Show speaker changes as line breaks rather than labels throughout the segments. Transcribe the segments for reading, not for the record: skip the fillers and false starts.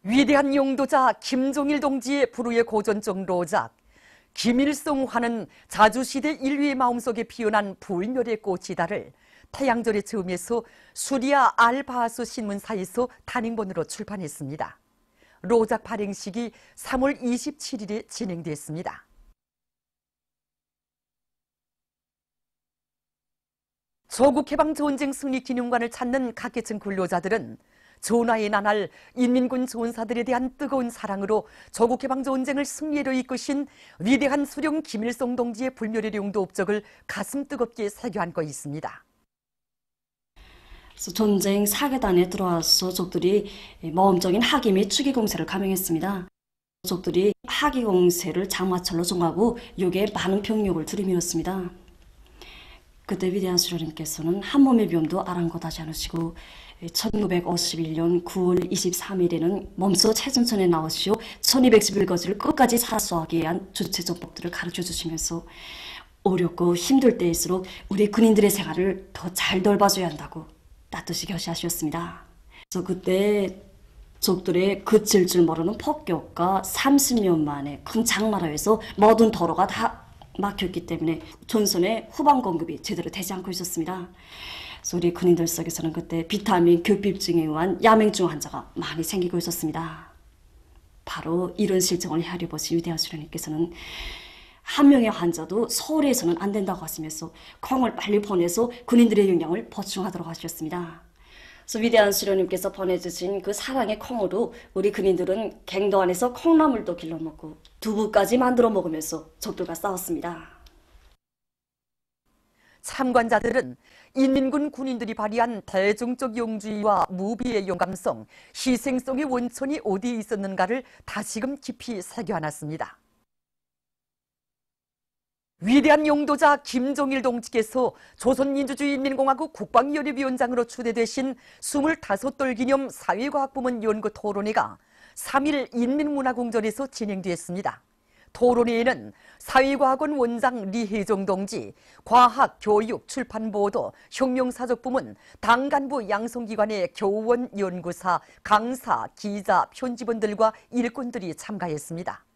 위대한 용도자 김종일 동지의 불후의 고전적 로작 김일성화는 자주시대 인류의 마음속에 피어난 불멸의 꽃이다를 태양절의 즈음에서 수리아 알바하수 신문사에서 단행본으로 출판했습니다. 로작 발행식이 3월 27일에 진행됐습니다. 조국해방전쟁 승리 기념관을 찾는 각계층 근로자들은 전하의 나날 인민군 전사들에 대한 뜨거운 사랑으로 조국해방전쟁을 승리로 이끄신 위대한 수령 김일성 동지의 불멸의 용도 업적을 가슴 뜨겁게 새겨안고 있습니다.
전쟁 사계단에 들어와서 적들이 모험적인 학위 및 추기 공세를 감행했습니다. 적들이 학위 공세를 장마철로 정하고 요게 많은 병력을 들이밀었습니다. 그때 위대한 수령님께서는 한 몸의 병도 아랑곳하지 않으시고 1951년 9월 23일에는 몸소 최전선에 나오시오 1211거지를 끝까지 사수하기 위한 주체전법들을 가르쳐 주시면서 어렵고 힘들 때일수록 우리 군인들의 생활을 더 잘 돌봐줘야 한다고 따뜻이 교시하셨습니다. 그래서 그때 적들의 그칠 줄 모르는 폭격과 30년 만에 큰 장마로에서 모든 도로가 다 막혔기 때문에 전선의 후방 공급이 제대로 되지 않고 있었습니다. 그래서 우리 군인들 속에서는 그때 비타민 결핍증에 의한 야맹증 환자가 많이 생기고 있었습니다. 바로 이런 실정을 헤아려 보신 위대한 수령님께서는 한 명의 환자도 서울에서는 안 된다고 하시면서 콩을 빨리 보내서 군인들의 영양을 보충하도록 하셨습니다. 그래서 위대한 수령님께서 보내주신 그 사랑의 콩으로 우리 군인들은 갱도 안에서 콩나물도 길러 먹고 두부까지 만들어 먹으면서 적들과 싸웠습니다.
참관자들은 인민군 군인들이 발휘한 대중적 용주의와 무비의 용감성, 희생성의 원천이 어디에 있었는가를 다시금 깊이 새겨안았습니다. 위대한 용도자 김종일 동지께서 조선민주주의인민공화국 국방연협위원장으로 추대되신 25돌 기념 사회과학부문 연구 토론회가 3일 인민문화궁전에서 진행됐습니다. 토론회에는 사회과학원 원장 리혜종 동지, 과학, 교육, 출판보도, 혁명사적부문, 당간부 양성기관의 교원, 연구사, 강사, 기자, 편집원들과 일꾼들이 참가했습니다.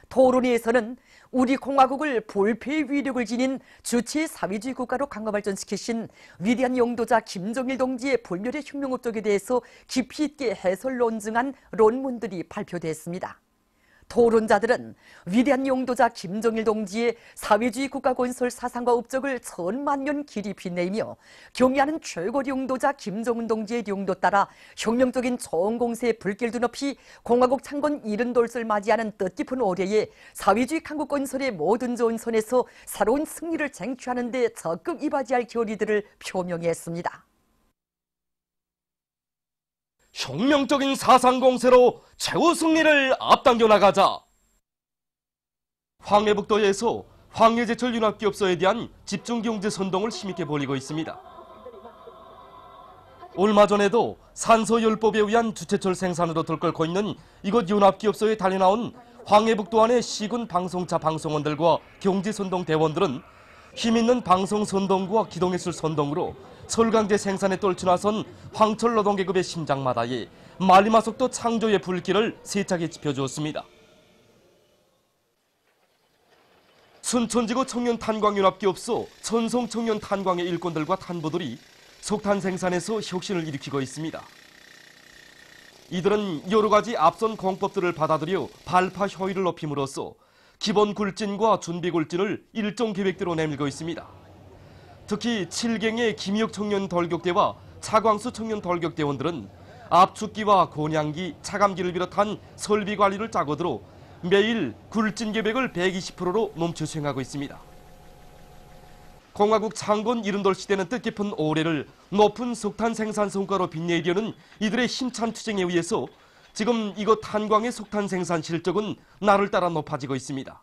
토론회에서는 우리 공화국을 볼폐의 위력을 지닌 주체 사회주의 국가로 강화발전시키신 위대한 용도자 김종일 동지의 불멸의 혁명업적에 대해서 깊이 있게 해설 논증한論문들이 발표됐습니다. 토론자들은 위대한 용도자 김종일 동지의 사회주의 국가 건설 사상과 업적을 천만년 길이 빛내며 경의하는 최고 용도자 김정은 동지의 용도 따라 혁명적인 정공세의 불길도 높이 공화국 창건 70돌을 맞이하는 뜻깊은 올해에 사회주의 강국 건설의 모든 전선에서 새로운 승리를 쟁취하는 데 적극 이바지할 결의들을 표명했습니다.
혁명적인 사상 공세로 최후 승리를 앞당겨 나가자. 황해북도에서 황해제철 윤합기업소에 대한 집중경제 선동을 힘있게 벌이고 있습니다. 얼마 전에도 산소열법에 의한 주체철 생산으로 들끓고 있는 이곳 윤합기업소에 달려나온 황해북도 안의 시군 방송차 방송원들과 경제선동 대원들은 힘있는 방송선동과 기동예술 선동으로 설강제 생산에 떨쳐나선 황철 노동계급의 심장마다에 말리마속도 창조의 불길을 세차게 지펴주었습니다. 순천지구 청년탄광윤합기업소 천송청년탄광의 일꾼들과 탄부들이 석탄 생산에서 혁신을 일으키고 있습니다. 이들은 여러 가지 앞선 공법들을 받아들여 발파 효율을 높임으로써 기본 굴진과 준비 굴진을 일정 계획대로 내밀고 있습니다. 특히 7경의 김혁 청년 돌격대와 차광수 청년 돌격대원들은 압축기와 곤양기, 차감기를 비롯한 설비 관리를 짜고 들어 매일 굴진 계획을 120%로 넘쳐 수행하고 있습니다. 공화국 창건 70돌 시대는 뜻깊은 올해를 높은 석탄 생산 성과로 빛내려는 이들의 힘찬 투쟁에 의해서 지금 이곳 탄광의 석탄 생산 실적은 날을 따라 높아지고 있습니다.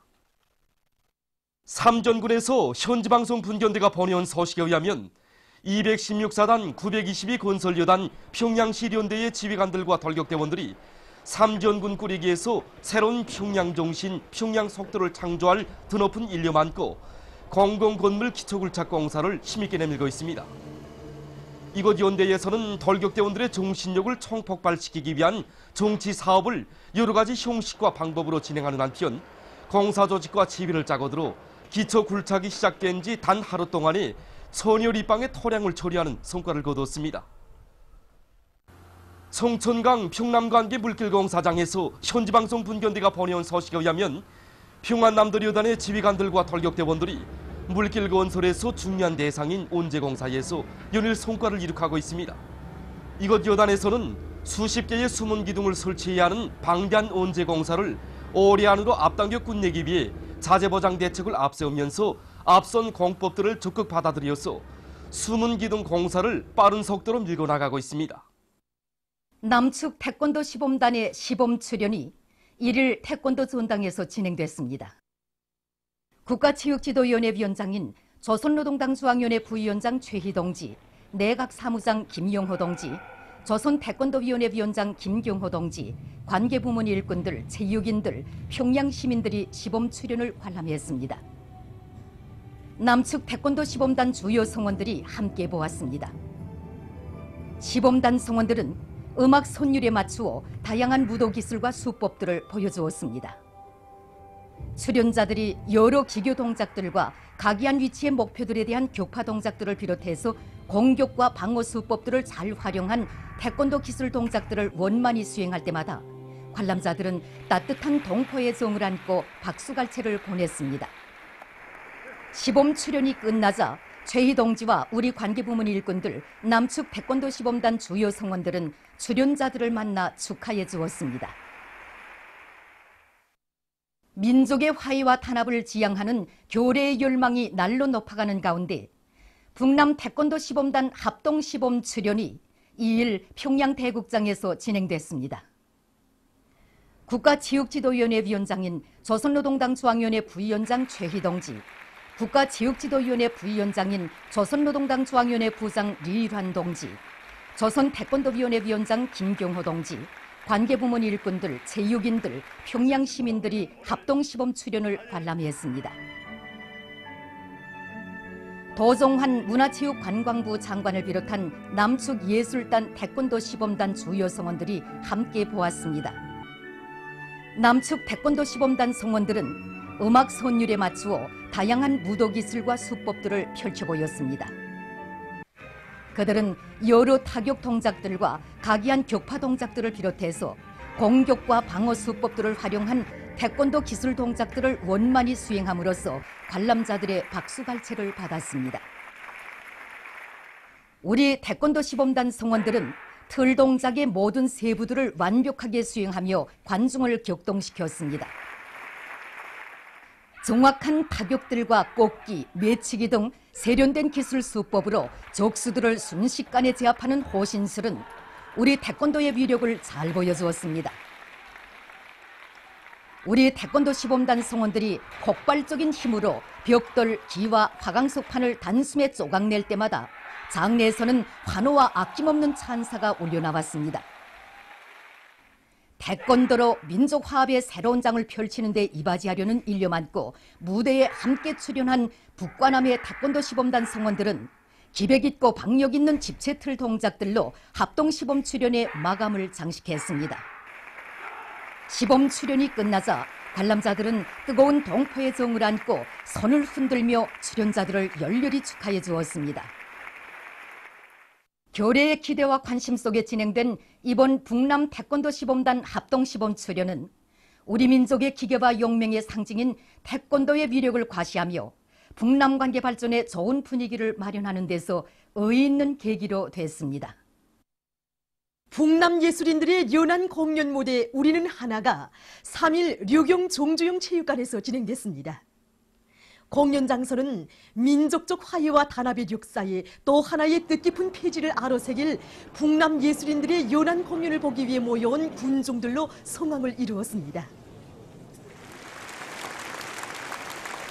삼전군에서 현지방송 분견대가 보내온 소식에 의하면 216사단 922 건설여단 평양시련대의 지휘관들과 돌격대원들이 삼전군 꾸리기에서 새로운 평양 정신, 평양 속도를 창조할 드높은 인력 많고 공공건물 기초굴착 공사를 힘있게 내밀고 있습니다. 이곳 연대에서는 덜격대원들의 정신력을 총폭발시키기 위한 정치 사업을 여러 가지 형식과 방법으로 진행하는 한편 공사조직과 지휘를 짜고 들어 기초 굴착이 시작된 지 단 하루 동안에 1000여 리방의 토량을 처리하는 성과를 거뒀습니다. 성천강 평남관계 물길공사장에서 현지방송 분견대가 보내온 소식에 의하면 평안남도여단의 지휘관들과 덜격대원들이 물길 건설에서 중요한 대상인 온재공사에서 연일 성과를 이룩하고 있습니다. 이곳 여단에서는 수십 개의 숨은 기둥을 설치해야 하는 방대한 온재공사를 올해 안으로 앞당겨 끝내기 위해 자재보장 대책을 앞세우면서 앞선 공법들을 적극 받아들여서 숨은 기둥 공사를 빠른 속도로 밀고 나가고 있습니다.
남측 태권도 시범단의 시범 출연이 1일 태권도 전당에서 진행됐습니다. 국가체육지도위원회 위원장인 조선노동당 중앙위원회 부위원장 최희동지, 내각사무장 김용호 동지, 조선태권도위원회 위원장 김경호 동지, 관계부문 일꾼들, 체육인들, 평양 시민들이 시범 출연을 관람했습니다. 남측 태권도 시범단 주요 성원들이 함께 보았습니다. 시범단 성원들은 음악 선율에 맞추어 다양한 무도 기술과 수법들을 보여주었습니다. 출연자들이 여러 기교 동작들과 각이한 위치의 목표들에 대한 격파 동작들을 비롯해서 공격과 방어 수법들을 잘 활용한 태권도 기술 동작들을 원만히 수행할 때마다 관람자들은 따뜻한 동포의 정을 안고 박수갈채를 보냈습니다. 시범 출연이 끝나자 최희 동지와 우리 관계부문 일꾼들, 남측 태권도 시범단 주요 성원들은 출연자들을 만나 축하해 주었습니다. 민족의 화해와 탄압을 지향하는 교래의 열망이 날로 높아가는 가운데 북남 태권도 시범단 합동 시범 출연이 2일 평양 대국장에서 진행됐습니다. 국가체육지도위원회 위원장인 조선노동당 중앙위원회 부위원장 최희 동지, 국가체육지도위원회 부위원장인 조선노동당 중앙위원회 부장 리일환 동지, 조선태권도위원회 위원장 김경호 동지, 관계부문 일꾼들, 체육인들, 평양 시민들이 합동시범 출연을 관람했습니다. 도종환 문화체육관광부 장관을 비롯한 남측 예술단 태권도 시범단 주요 성원들이 함께 보았습니다. 남측 태권도 시범단 성원들은 음악 선율에 맞추어 다양한 무도 기술과 수법들을 펼쳐 보였습니다. 그들은 여러 타격 동작들과 각이한 격파 동작들을 비롯해서 공격과 방어 수법들을 활용한 태권도 기술 동작들을 원만히 수행함으로써 관람자들의 박수갈채를 받았습니다. 우리 태권도 시범단 성원들은 틀 동작의 모든 세부들을 완벽하게 수행하며 관중을 격동시켰습니다. 정확한 타격들과 꽂기, 매치기 등 세련된 기술 수법으로 적수들을 순식간에 제압하는 호신술은 우리 태권도의 위력을 잘 보여주었습니다. 우리 태권도 시범단 성원들이 폭발적인 힘으로 벽돌, 기와 화강석판을 단숨에 쪼각낼 때마다 장내에서는 환호와 아낌없는 찬사가 울려나왔습니다. 태권도로 민족 화합의 새로운 장을 펼치는 데 이바지하려는 일념 안고 무대에 함께 출연한 북과남의 태권도 시범단 성원들은 기백 있고 박력 있는 집체틀 동작들로 합동 시범 출연의 마감을 장식했습니다. 시범 출연이 끝나자 관람자들은 뜨거운 동포의 정을 안고 손을 흔들며 출연자들을 열렬히 축하해 주었습니다. 교래의 기대와 관심 속에 진행된 이번 북남 태권도 시범단 합동 시범 출연은 우리 민족의 기계와 용맹의 상징인 태권도의 위력을 과시하며 북남 관계 발전에 좋은 분위기를 마련하는 데서 의의 있는 계기로 됐습니다.
북남 예술인들의 연안 공연 무대 우리는 하나가 3일 류경 종주영 체육관에서 진행됐습니다. 공연 장소는 민족적 화해와 단합의 역사에 또 하나의 뜻깊은 페이지를 아로새길 북남 예술인들의 연안 공연을 보기 위해 모여온 군중들로 성황을 이루었습니다.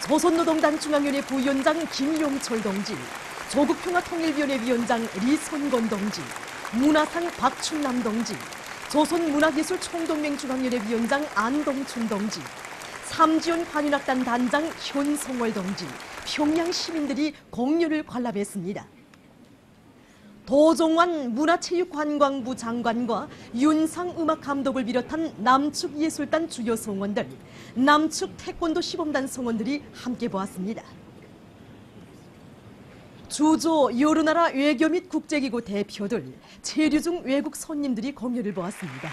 조선노동당 중앙위원회 부위원장 김용철 동지, 조국평화통일위원회 위원장 리손건 동지, 문화상 박춘남 동지, 조선문화예술총동맹 중앙위원회 위원장 안동춘 동지, 삼지연 관윤악단 단장 현성월 동지, 평양 시민들이 공연을 관람했습니다. 도종환 문화체육관광부 장관과 윤상 음악감독을 비롯한 남측 예술단 주요 성원들, 남측 태권도 시범단 성원들이 함께 보았습니다. 주조 여러 나라 외교 및 국제기구 대표들, 체류 중 외국 손님들이 공연을 보았습니다.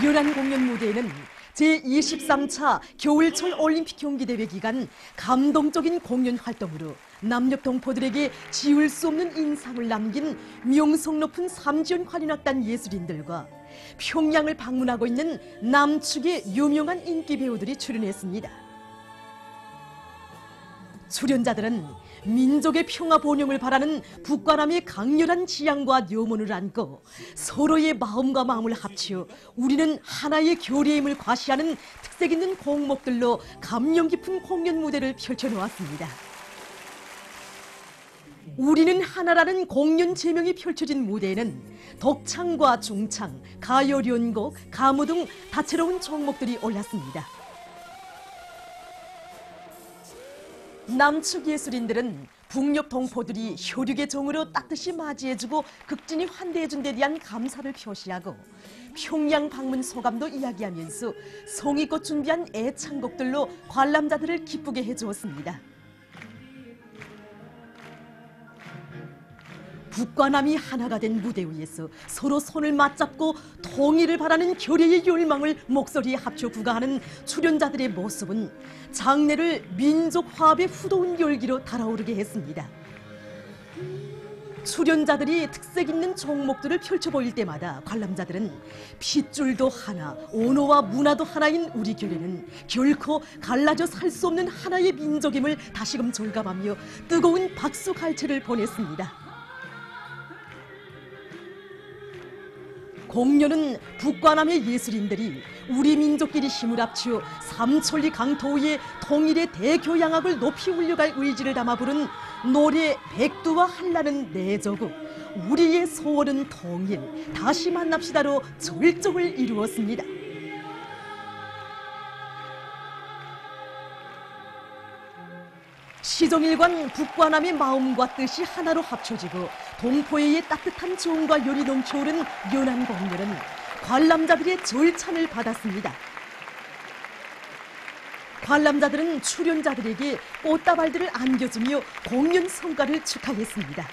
련한 공연 무대에는 제23차 겨울철 올림픽 경기대회 기간 감동적인 공연 활동으로 남녘 동포들에게 지울 수 없는 인상을 남긴 명성 높은 삼지연 관현악단 예술인들과 평양을 방문하고 있는 남측의 유명한 인기 배우들이 출연했습니다. 출연자들은 민족의 평화 번영을 바라는 북과남의 강렬한 지향과 묘문을 안고 서로의 마음과 마음을 합쳐 우리는 하나의 교리임을 과시하는 특색 있는 공목들로 감명 깊은 공연 무대를 펼쳐놓았습니다. 우리는 하나라는 공연 제명이 펼쳐진 무대에는 덕창과 중창, 가요련곡, 가무 등 다채로운 종목들이 올랐습니다. 남측 예술인들은 북녘 동포들이 효륙의 정으로 따뜻이 맞이해주고 극진히 환대해준 데 대한 감사를 표시하고 평양 방문 소감도 이야기하면서 성의껏 준비한 애창곡들로 관람자들을 기쁘게 해주었습니다. 북과 남이 하나가 된 무대 위에서 서로 손을 맞잡고 통일을 바라는 결의의 열망을 목소리에 합쳐 구가하는 출연자들의 모습은 장래를 민족 화합의 후도운 열기로 달아오르게 했습니다. 출연자들이 특색 있는 종목들을 펼쳐 보일 때마다 관람자들은 핏줄도 하나, 언어와 문화도 하나인 우리 교회는 결코 갈라져 살 수 없는 하나의 민족임을 다시금 절감하며 뜨거운 박수 갈채를 보냈습니다. 공연은 북과 남의 예술인들이 우리 민족끼리 힘을 합쳐 삼천리 강토 위에 통일의 대교양악을 높이 울려갈 의지를 담아 부른 노래 백두와 한라는 내 조국, 우리의 소원은 통일, 다시 만납시다로 절정을 이루었습니다. 시종일관 북과 남의 마음과 뜻이 하나로 합쳐지고 동포의 따뜻한 정과 열이 넘쳐오른 연한 공연은 관람자들의 절찬을 받았습니다. 관람자들은 출연자들에게 꽃다발들을 안겨주며 공연 성과를 축하했습니다.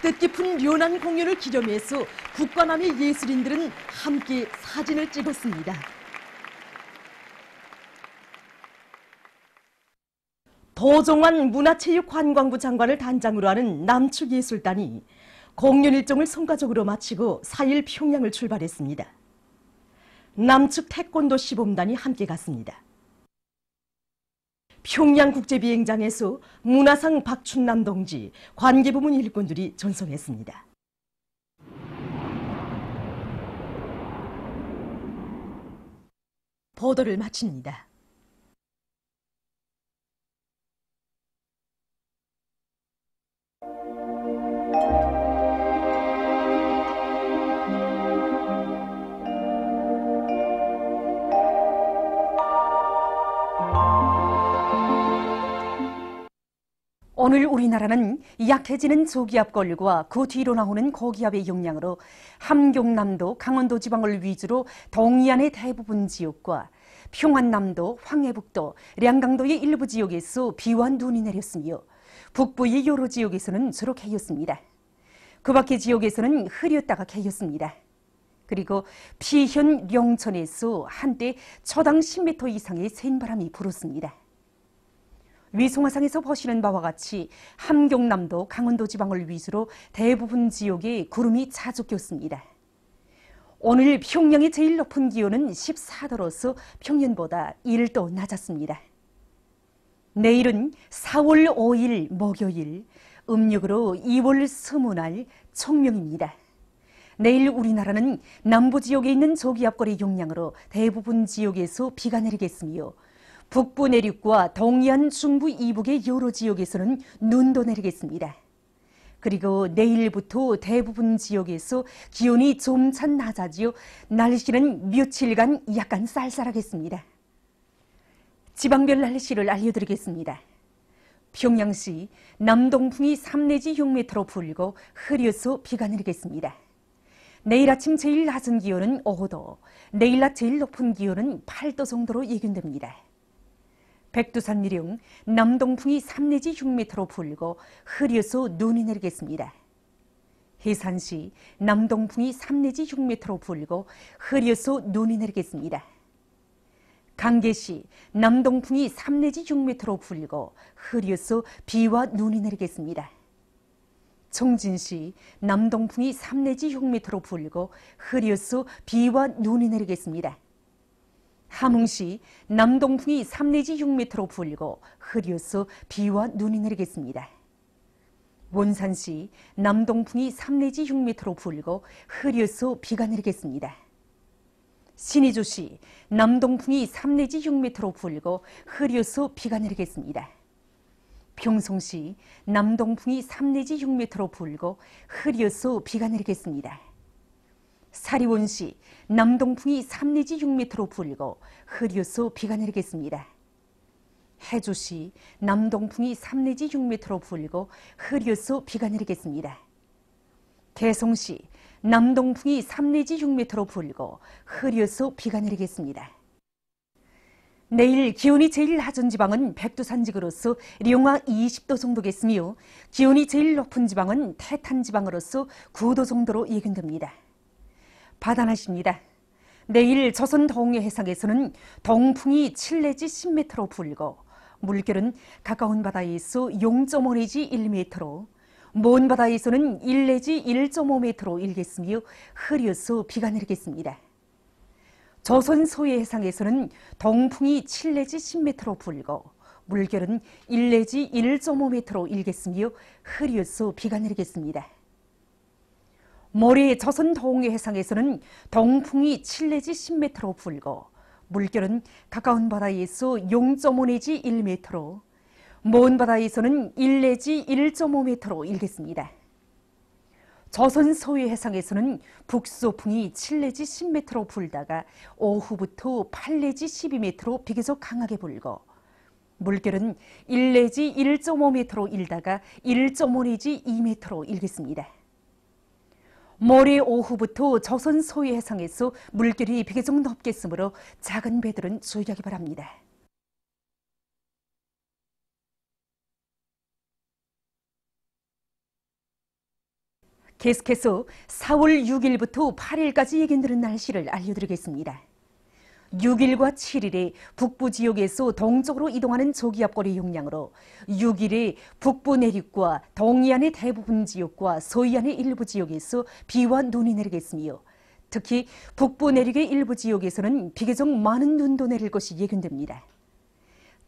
뜻깊은 연한 공연을 기념해서 북과 남의 예술인들은 함께 사진을 찍었습니다. 도종환 문화체육관광부 장관을 단장으로 하는 남측 예술단이 공연 일정을 성과적으로 마치고 4일 평양을 출발했습니다. 남측 태권도 시범단이 함께 갔습니다. 평양국제비행장에서 문화상 박춘남 동지, 관계부문 일꾼들이 전송했습니다. 보도를 마칩니다.
오늘 우리나라는 약해지는 저기압권과 그 뒤로 나오는 고기압의 영향으로 함경남도, 강원도 지방을 위주로 동해안의 대부분 지역과 평안남도, 황해북도, 량강도의 일부 지역에서 비와 눈이 내렸으며 북부의 여러 지역에서는 주로 개였습니다. 그 밖의 지역에서는 흐렸다가 개였습니다. 그리고 피현, 영천에서 한때 초당 10m 이상의 센 바람이 불었습니다. 위성화상에서 보시는 바와 같이 함경남도, 강원도 지방을 위주로 대부분 지역에 구름이 자주 꼈습니다. 오늘 평양의 제일 높은 기온은 14도로서 평년보다 1도 낮았습니다. 내일은 4월 5일 목요일, 음력으로 2월 20날 총명입니다. 내일 우리나라는 남부 지역에 있는 저기압골의 영향으로 대부분 지역에서 비가 내리겠으며 북부 내륙과 동해안 중부 이북의 여러 지역에서는 눈도 내리겠습니다. 그리고 내일부터 대부분 지역에서 기온이 점차 낮아지어 날씨는 며칠간 약간 쌀쌀하겠습니다. 지방별 날씨를 알려드리겠습니다. 평양시 남동풍이 3 내지 6m로 불고 흐려서 비가 내리겠습니다. 내일 아침 제일 낮은 기온은 5도, 내일 낮 제일 높은 기온은 8도 정도로 예견됩니다. 백두산 미령 남동풍이 3 내지 6m로 불고 흐려서 눈이 내리겠습니다. 해산시 남동풍이 3 내지 6m로 불고 흐려서 눈이 내리겠습니다. 강계시 남동풍이 3 내지 6m로 불고 흐려서 비와 눈이 내리겠습니다. 청진시 남동풍이 3 내지 6m로 불고 흐려서 비와 눈이 내리겠습니다. 함흥시 남동풍이 3 내지 6m로 불고 흐려서 비와 눈이 내리겠습니다. 원산시 남동풍이 3 내지 6m로 불고 흐려서 비가 내리겠습니다. 신의주시 남동풍이 3 내지 6m로 불고 흐려서 비가 내리겠습니다. 평송시 남동풍이 3 내지 6m로 불고 흐려서 비가 내리겠습니다. 사리원시 남동풍이 3 내지 6m로 불고 흐려서 비가 내리겠습니다. 해주시 남동풍이 3 내지 6m로 불고 흐려서 비가 내리겠습니다. 대송시 남동풍이 3 내지 6m로 불고 흐려서 비가 내리겠습니다. 내일 기온이 제일 낮은 지방은 백두산 지구로서 령화 20도 정도겠으며 기온이 제일 높은 지방은 태탄 지방으로서 9도 정도로 예견됩니다. 바다날씨입니다. 내일 조선 동해 해상에서는 동풍이 7 내지 10m로 불고 물결은 가까운 바다에서 0.5 내지 1m로 먼 바다에서는 1 내지 1.5m로 일겠으며 흐려서 비가 내리겠습니다. 조선 소해 해상에서는 동풍이 7 내지 10m로 불고 물결은 1 내지 1.5m로 일겠으며 흐려서 비가 내리겠습니다. 모레 조선 동해 해상에서는 동풍이 7 내지 10m로 불고 물결은 가까운 바다에서 0.5 내지 1m로 먼 바다에서는 1 내지 1.5m로 일겠습니다. 조선 소해 해상에서는 북소풍이 7 내지 10m로 불다가 오후부터 8 내지 12m로 비교적 강하게 불고 물결은 1 내지 1.5m로 일다가 1.5 내지 2m로 일겠습니다. 모레 오후부터 조선 소해 해상에서 물결이 비교적 높겠으므로 작은 배들은 주의하기 바랍니다. 계속해서 4월 6일부터 8일까지 예견되는 날씨를 알려드리겠습니다. 6일과 7일에 북부 지역에서 동쪽으로 이동하는 저기압골의 영향으로 6일에 북부 내륙과 동해안의 대부분 지역과 서해안의 일부 지역에서 비와 눈이 내리겠으며 특히 북부 내륙의 일부 지역에서는 비교적 많은 눈도 내릴 것이 예견됩니다.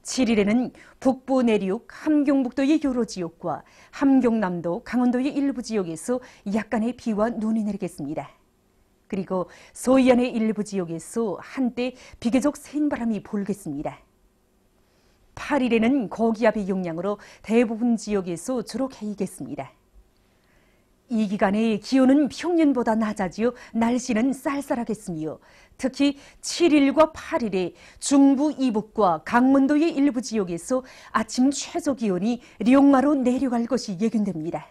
7일에는 북부 내륙 함경북도의 여러 지역과 함경남도 강원도의 일부 지역에서 약간의 비와 눈이 내리겠습니다. 그리고 서해안의 일부 지역에서 한때 비교적 센 바람이 불겠습니다. 8일에는 고기압의 영향으로 대부분 지역에서 주로 개이겠습니다. 이 기간에 기온은 평년보다 낮아지어 날씨는 쌀쌀하겠으며 특히 7일과 8일에 중부 이북과 강원도의 일부 지역에서 아침 최저 기온이 령화로 내려갈 것이 예견됩니다.